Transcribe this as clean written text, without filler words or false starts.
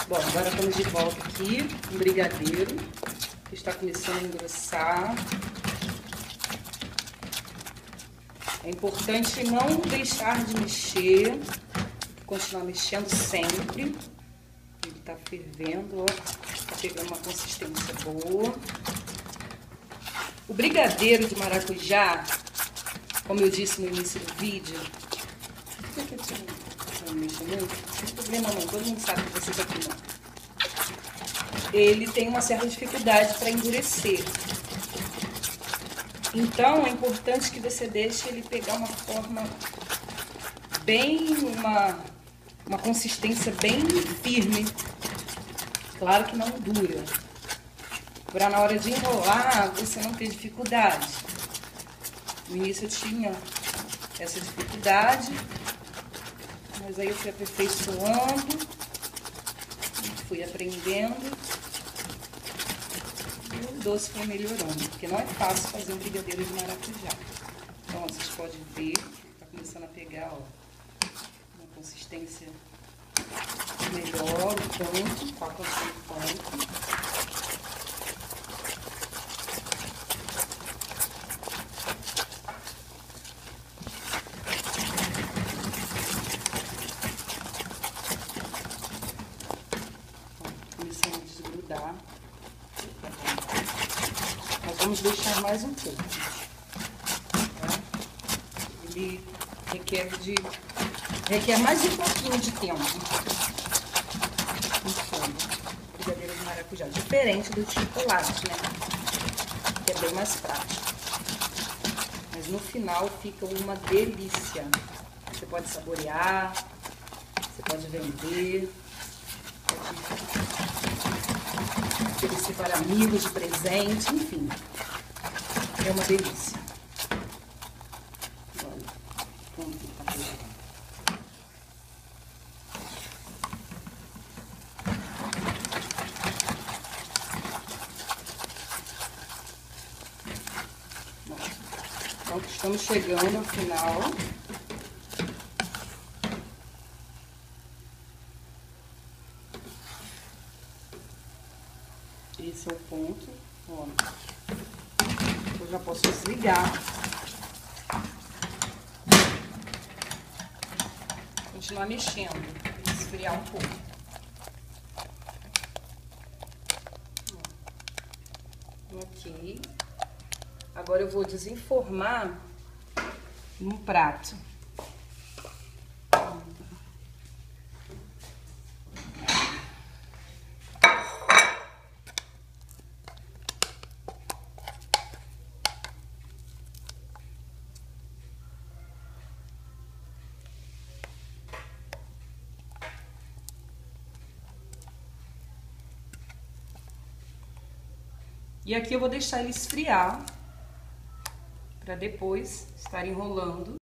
Bom, agora estamos de volta aqui com o brigadeiro, que está começando a engrossar. É importante não deixar de mexer, continuar mexendo sempre. Ele está fervendo, ó, está pegando uma consistência boa. O brigadeiro de maracujá, como eu disse no início do vídeo, não tem problema não, todo mundo sabe que vocês aqui não. Ele tem uma certa dificuldade para endurecer. Então é importante que você deixe ele pegar uma forma bem, uma consistência bem firme. Claro que não dura. Para na hora de enrolar você não ter dificuldade. No início eu tinha essa dificuldade, mas aí eu fui aperfeiçoando, fui aprendendo e o doce foi melhorando, porque não é fácil fazer um brigadeiro de maracujá. Então vocês podem ver, está começando a pegar, ó, uma consistência melhor, o ponto, qual que é o ponto. Começando a desgrudar. Nós vamos deixar mais um pouco. Tá? Ele requer mais um pouquinho de tempo. No fundo, brigadeiro de maracujá. Diferente do chocolate, né? Que é bem mais prático. Mas no final fica uma delícia. Você pode saborear, você pode vender. Oferecer para amigos de presente, enfim, é uma delícia. Olha, como que tá pegando. Então, estamos chegando ao final. Esse é o ponto, olha. Eu já posso desligar. Continuar mexendo, esfriar um pouco. Ok. Agora eu vou desenformar num prato. E aqui eu vou deixar ele esfriar, para depois estar enrolando.